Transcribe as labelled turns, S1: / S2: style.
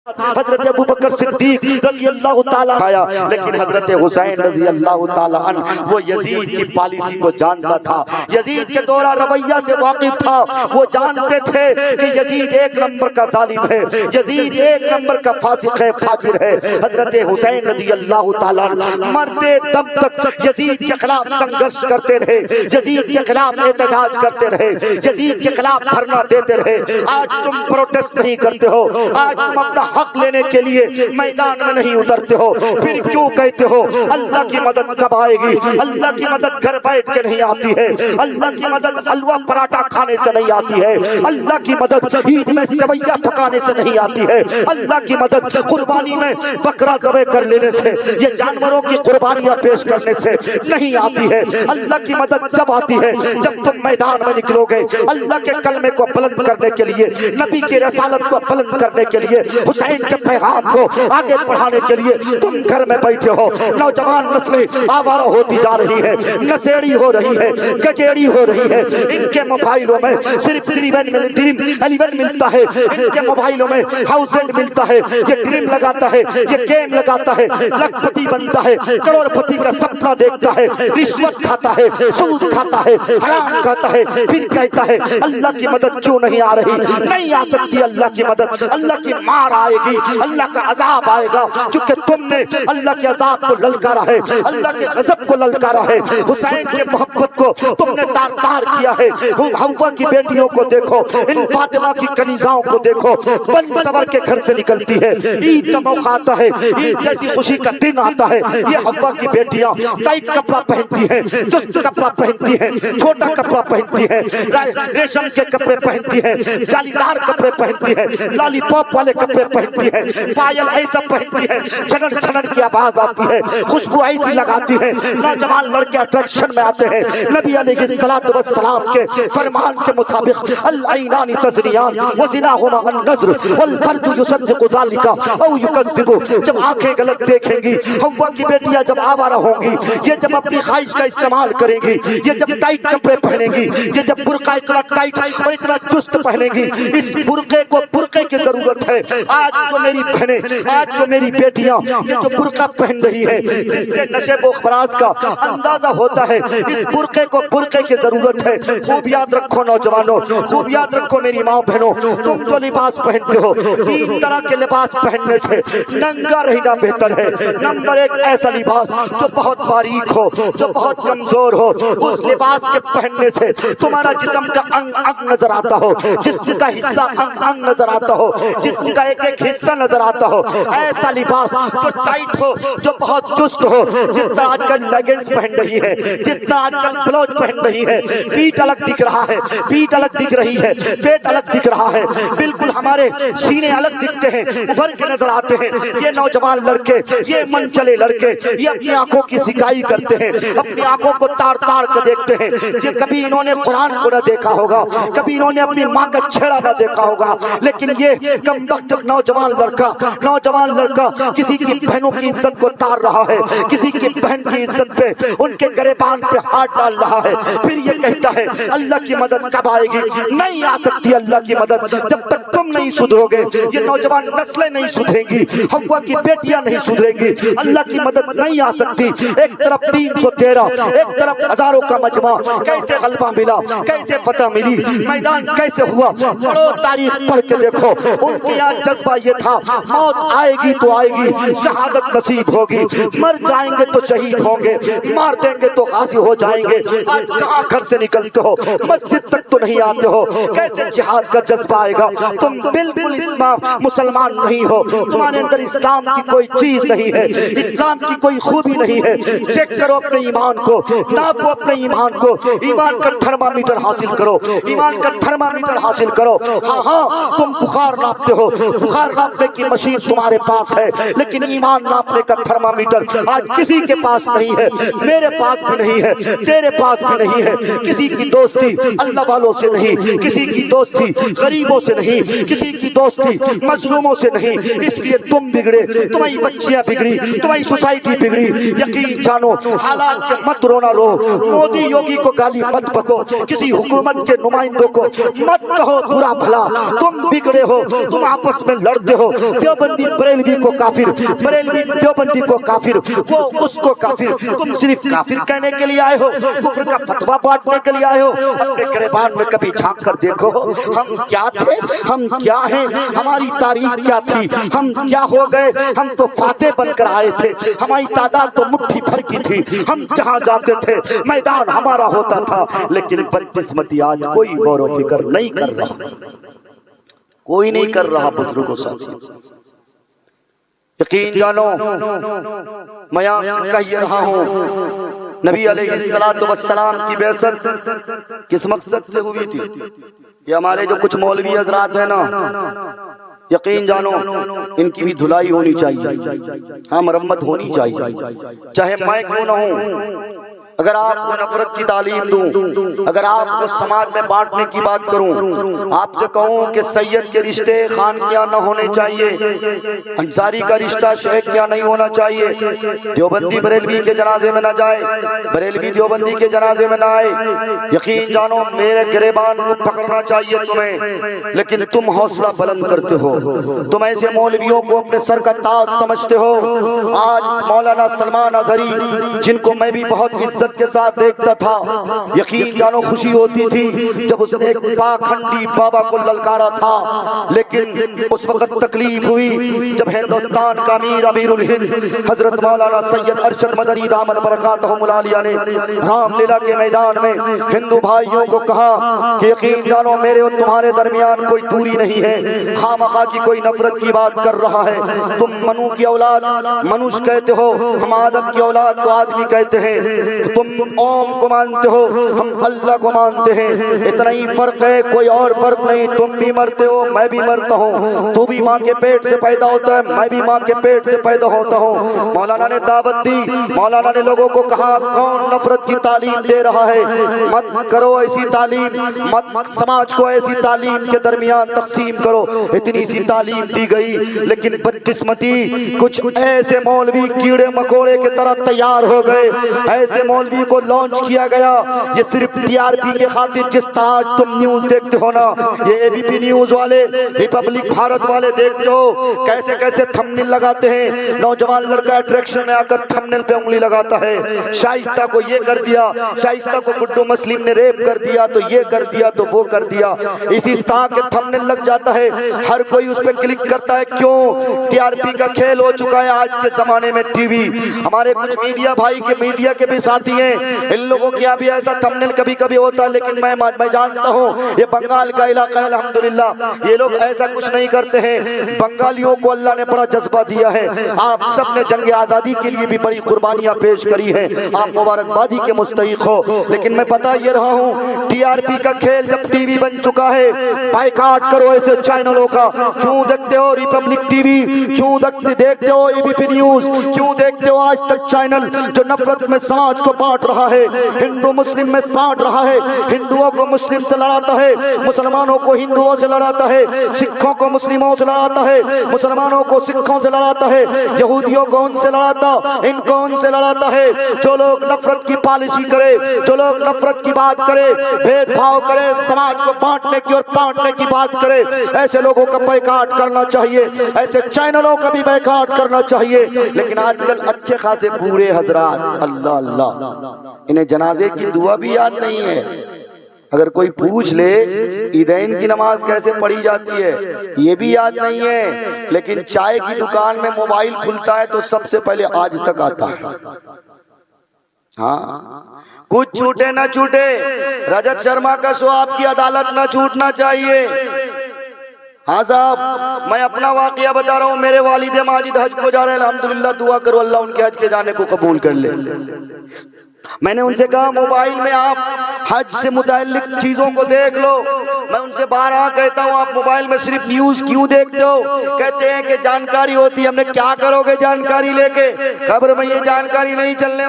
S1: حضرت ابو بکر صدیق رضی اللہ تعالیٰ آیا، لیکن حضرت حسین رضی اللہ تعالیٰ عنہ وہ یزید کی پالیسی کو جانتا تھا، یزید کے دورہ رویہ سے واقف تھا، وہ جانتے تھے کہ یزید ایک نمبر کا ظالم ہے، یزید ایک نمبر کا فاسق ہے، فاجر ہے۔ حضرت حسین رضی اللہ تعالیٰ عنہ مرتے دم تک یزید کے خلاف سنگرش کرتے رہے، یزید کے خلاف احتجاج کرتے رہے، یزید کے خلاف دھرنا دیتے رہے۔ آج تم پروٹیسٹ نہیں کرتے ہو، آج تم اپنا حق لینے کے لیے میدان میں نہیں اترتے ہو، پھر کیوں کہتے ہو اللہ کی مدد کب آئے گی؟ اللہ کی مدد گھر بیٹھ کے نہیں آتی ہے، اللہ کی مدد حلوہ پراٹھا کھانے سے نہیں آتی ہے، اللہ کی مدد عید میں سویاں پکانے سے نہیں آتی ہے، اللہ کی مدد قربانی میں بکرا ذبح کر لینے سے، یہ جانوروں کی قربانیاں پیش کرنے سے نہیں آتی ہے۔ اللہ کی مدد جب آتی ہے جب تم میدان میں نکلو گے، اللہ کے کلمے کو بلند کرنے کے لیے، نبی کی رسالت کو بلند کرنے کے لیے، حسین کے پیغام کو آگے بڑھانے کے لیے تم گھر میں بیٹھے ہو۔ نوجوان نسلیں آوارہ ہوتی جا رہی ہے، نشیڑی ہو رہی ہے، گجیڑی ہو رہی ہے، ان کے موبائلوں میں صرف ڈریم ملتا ہے، ان کے موبائلوں میں ہاؤس اینڈ ملتا ہے، یہ ڈریم لگاتا ہے، یہ گیم لگاتا ہے، لاکھ پتی بنتا ہے، کروڑ پتی کا سپنا دیکھتا ہے، رشوت کھاتا ہے، سود کھاتا ہے، حرام کھاتا ہے، پھر کہتا ہے اللہ کی مدد کیوں نہیں آ رہی؟ نہیں آ سکتی اللہ کی مدد، اللہ کی مار آئے گی، اللہ کا عذاب آئے گا، کیونکہ تم نے اللہ کے عذاب کو للکارا ہے، اللہ کے غضب کو للکارا ہے۔ حسین کے محبت کو تم نے تار تار کیا ہے۔ حوا کی بیٹیوں کو دیکھو، ان فاطمہ کی کنیزاؤں کو دیکھو، بن سور کے گھر سے نکلتی ہے، عید کا موقع آتا ہے، عید جیسی خوشی کا دن آتا ہے، یہ حوا کی بیٹیاں ٹائٹ کپڑا پہنتی ہیں، چست کپڑا پہنتی ہیں، چھوٹا کپڑا پہنتی ہیں، ریشم کے کپڑے پہنتی ہیں، جالیدار کپڑے پہنتی ہیں، لالی پاپ والے کپڑے پہنتی ہیں، پائل ایسا پہنتی ہے، چھنن چھنن کی آواز آتی ہے، خوشبو ایسی لگاتی ہے، نوجوان لڑکے اٹریکشن میں آتے ہیں۔ نبی علیہ الصلوۃ والسلام کے فرمان کے مطابق العینان تزنیان وزناہما النظر والفرج یصدق ذلک او یکذب، جب آنکھیں غلط دیکھیں گی، حوا کی بیٹیاں جب آوارہ ہوں گی، یہ جب اپنی خواہش کا استعمال کریں گی، یہ جب ٹائٹ کپڑے پہنیں گی، یہ جب برقع اتنا ٹائٹ اور اتنا چست پہنیں گی، اس برقعے کو برقعے کی ضرورت ہے۔ آج تو میری بہنیں، آج تو میری بیٹیاں یہ جو برقع پہن رہی ہے، اس سے نشے و فراز کا اندازہ ہوتا ہے، اس برقعے کو برقعے کی ضرورت ہے۔ خوب یاد رکھو نوجوانوں، خوب یاد رکھو میری ماں بہنوں، تم جو لباس پہنتے ہو، تین طرح کے لباس پہننے سے ننگا رہنا بہتر ہے۔ نمبر ایک، ایسا لباس جو بہت باریک ہو، جو بہت کمزور ہو، اس لباس کے پہننے سے تمہارا جسم کا انگ انگ نظر آتا ہو، جسم کا حصہ انگ انگ نظر آتا ہو، جسم کا ایک ایک حصہ نظر آتا ہو۔ ایسا لباس جو ٹائٹ ہو، جو بہت چست ہو، جس طرح آج کل لیگنز پہن رہی ہے، جس طرح آج کل بلوچ پہن رہی ہے، پیٹ الگ دکھ رہا ہے، پیٹ الگ دکھ رہی ہے، پیٹ الگ دکھ رہا ہے، بالکل ہمارے سینے الگ دکھتے ہیں، ابھر کے نظر آتے ہیں۔ یہ نوجوان لڑکے، یہ من چلے لڑکے، یہ اپنی آنکھوں کی سکائی کرتے ہیں، اپنی آنکھوں کو تار تار کے دیکھتے ہیں۔ یہ کبھی انہوں نے قرآن کو نہ دیکھا ہوگا، کبھی انہوں نے اپنی ماں کا چہرہ نہ دیکھا ہوگا، لیکن یہ کم وقت نوجوان لڑکا کسی کی بہنوں کی عزت کو تار رہا ہے، کسی کی بہن کی عزت پہ، ان کے گریبان پہ ہاتھ ڈال رہا ہے، پھر یہ کہتا ہے اللہ کی مدد کب آئے گی؟ نہیں آ سکتی اللہ کی مدد جب تک تم نہیں سدھرو گے، یہ نوجوان نسلیں نہیں سدھریں گی، حوا کی بیٹیاں نہیں سدھریں گی، اللہ کی مدد نہیں آ سکتی۔ ایک طرف 313، ایک طرف ہزاروں کا مجمع، کیسے غلبہ ملا، کیسے فتح ملی، میدان کیسے ہوا، پڑھو تاریخ پڑھ کے دیکھو۔ ان کے یہاں جذبہ یہ تھا، موت آئے گی تو آئے گی، شہادت نصیب ہوگی، مر جائیں گے تو شہید ہوں گے، مار دیں گے تو غازی ہو جائیں گے۔ آج کہاں گھر سے نکلتے ہو، مسجد تک تو نہیں آتے ہو، کیسے جہاد کا جذبہ آئے گا؟ تم بالکل مسلمان نہیں ہو، تمہارے اندر اسلام کی کوئی چیز نہیں ہے، اسلام کی کوئی خوبی نہیں ہے۔ چیک کرو اپنے ایمان کو، ناپو اپنے ایمان کو، ایمان کا تھرمامیٹر حاصل کرو، ایمان کا تھرمامیٹر حاصل کرو۔ ہاں تم بخار ناپتے ہو، بخار ناپنے کی مشین تمہارے پاس ہے، لیکن ایمان ناپنے کا تھرمامیٹر آج کسی کے پاس نہیں ہے، میرے پاس بھی نہیں ہے، تیرے پاس بھی نہیں ہے۔ کسی کی دوستی اللہ والوں سے نہیں، کسی کی دوستی غریبوں سے نہیں، کسی کی دوستی مظلوموں سے نہیں۔ اس لیے تم بگڑے، تمہاری بچیاں بگڑی، تمہاری سوسائٹی بگڑی، یقین جانو حالات کے مت رونا رو، مودی یوگی کو گالی مت بکو، کسی حکومت کے نمائندوں کو مت کہو برا بھلا، تم بگڑے ہو، تم آپس میں لڑ لڑتے ہو، دیوبندی بریلوی کو کافر، بریلوی دیوبندی کو کافر، وہ اس کو کافر، تم صرف کافر کہنے کے لیے آئے ہو، کفر کا فتویٰ بانٹنے کے لیے آئے ہو۔ اپنے گریبان میں کبھی جھانک کر دیکھو ہم کیا تھے، ہم کیا ہیں، ہماری تاریخ کیا تھی، ہم کیا ہو گئے۔ ہم تو فاتح بن کر آئے تھے، ہماری تعداد تو مٹھی بھر کی تھی، ہم جہاں جاتے تھے میدان ہمارا ہوتا تھا، لیکن بدقسمتی آج کوئی غور و فکر نہیں کر رہا، کوئی نہیں کر رہا۔ بزرگوں ساتھیوں، یقین جانو میں کہہ رہا ہوں، نبی علیہ السلام کی بعثت کس مقصد سے ہوئی تھی؟ یہ ہمارے جو کچھ مولوی حضرات ہیں نا، یقین جانو ان کی بھی دھلائی ہونی چاہیے، ہاں مرمت ہونی چاہیے، چاہے میں کیوں نہ ہوں۔ اگر آپ کو نفرت کی تعلیم دوں، اگر آپ کو سماج میں بانٹنے کی بات کروں، آپ سے کہوں کہ سید کے رشتے خان کیا نہ ہونے چاہیے، انصاری کا رشتہ شیخ کیا نہیں ہونا چاہیے، دیوبندی بریلوی کے جنازے میں نہ جائے، بریلوی دیوبندی کے جنازے میں نہ آئے، یقین جانو میرے گریبان کو پکڑنا چاہیے تمہیں، لیکن تم حوصلہ بلند کرتے ہو، تم ایسے مولویوں کو اپنے سر کا تاج سمجھتے ہو۔ آج مولانا سلمان اظہری جن کو میں بھی بہت عزت کے ساتھ دیکھتا تھا، یقین جانو خوشی ہوتی تھی جب اس نے ایک پاکھنڈی بابا کو للکارا تھا، لیکن اس وقت تکلیف ہوئی جب ہندوستان کا امیر الہند حضرت مولانا سید ارشد مدنی دامن برکاتہم العالیہ نے رام لیلا کے میدان میں ہندو بھائیوں کو کہا کہ یقین جانو میرے اور تمہارے درمیان کوئی دوری نہیں ہے، خامخواہ کی کوئی نفرت کی بات کر رہا ہے، تم منو کی اولاد منوش کہتے ہو، ہم آدم کی اولاد کو آدمی کہتے ہیں، تم اوم کو مانتے ہو، ہم اللہ کو مانتے ہیں، اتنا ہی فرق ہے، کوئی اور فرق نہیں، تم بھی مرتے ہو میں بھی مرتا ہوں، تو بھی ماں کے پیٹ سے پیدا ہوتا ہے میں بھی ماں کے پیٹ سے پیدا ہوتا ہوں۔ مولانا نے دعوت دی، مولانا نے لوگوں کو کہا کون نفرت کی تعلیم دے رہا ہے، مت کرو ایسی تعلیم، مت سماج کو ایسی تعلیم کے درمیان تقسیم کرو، اتنی سی تعلیم دی گئی، لیکن بدقسمتی کچھ ایسے مولوی کیڑے مکوڑے کی طرح تیار ہو گئے، ایسے مولوی کو لانچ کیا گیا، یہ صرف ٹی آر پی کے خاطر، جس طرح تم نیوز دیکھتے ہو نا، یہ اے بی پی نیوز والے، ریپبلک بھارت والے دیکھتے ہو کیسے کیسے تھمبنیل لگاتے ہیں، نوجوان لڑکا اٹریکشن میں آ کر تھمبنیل پہ انگلی لگاتا ہے، شائستہ کو یہ کر دیا، شائستہ کو گڈو مسلم نے ریپ کر دیا تو یہ کر دیا تو وہ کر دیا، اسی طرح کے تھمبنیل لگ جاتا ہے، ہر کوئی اس پہ کلک کرتا ہے، کیوں؟ ٹی آر پی کا کھیل ہو چکا ہے آج کے زمانے میں ٹی وی۔ ہمارے کچھ میڈیا بھائی کے میڈیا کے بھی ساتھی ہیں، ان لوگوں کیا بھی ایسا تھمبنیل کبھی کبھی ہوتا ہے، لیکن میں جانتا ہوں یہ بنگال کا علاقہ ہے الحمدللہ، یہ لوگ ایسا کچھ نہیں کرتے ہیں، بنگالیوں کو اللہ نے بڑا جذبہ دیا ہے، آپ سب نے جنگ آزادی کے لیے بھی بڑی قربانیاں پیش کری ہیں، آپ مبارکبادی کے مستحق ہو، لیکن میں بتا یہ رہا ہوں ٹی آر پی کا کھیل جب ٹی وی بن چکا ہے، بائیکاٹ کرو ایسے چینلوں کا، کیوں دیکھتے ہو ریپبلک ٹی وی، کیوں دیکھتے ہو اے بی پی نیوز، کیوں دیکھتے ہو آج تک چینل جو نفرت میں سماج کو بانٹ رہا ہے، ہندو مسلم میں بانٹ رہا ہے، ہندوؤں کو مسلم سے لڑاتا ہے، مسلمانوں کو ہندوؤں سے لڑاتا ہے، سکھوں کو مسلموں سے لڑاتا ہے، مسلمانوں کو سکھوں سے لڑاتا ہے، یہودیوں کو ان سے لڑاتا، ان کو ان سے لڑاتا ہے۔ جو لوگ نفرت کی پالیسی کرے، جو لوگ نفرت کی بات کرے، بھید بھاؤ کرے، سماج کو بانٹنے کی اور بانٹنے کی بات کرے، ایسے لوگوں کا بائیکاٹ کرنا چاہیے، ایسے چینلوں کا بھی بائیکاٹ کرنا چاہیے۔ لیکن آج کل اچھے خاصے بوڑھے حضرات، اللہ اللہ، انہیں جنازے کی دعا بھی یاد نہیں ہے۔ اگر کوئی پوچھ لے عیدین کی نماز کیسے پڑھی جاتی ہے یہ بھی یاد نہیں ہے، لیکن چائے کی دکان میں موبائل کھلتا ہے تو سب سے پہلے آج تک آتا ہے۔ ہاں کچھ چھوٹے نہ چھوٹے، رجت شرما کا شو آپ کی عدالت نہ چھوٹنا چاہیے۔ ہاں صاحب میں اپنا واقعہ بتا رہا ہوں، میرے والد ماجد حج کو جا رہے ہیں، الحمدللہ دعا کرو اللہ ان کے حج کے جانے کو قبول کر لے۔ میں نے ان سے کہا موبائل میں آپ حج سے متعلق چیزوں کو دیکھ لو، میں ان سے بارہا کہتا ہوں آپ موبائل میں صرف نیوز کیوں دیکھتے ہو؟ کہتے ہیں کہ جانکاری ہوتی ہے۔ ہم نے کیا کرو گے جانکاری لے کے؟ قبر میں یہ جانکاری نہیں چلنے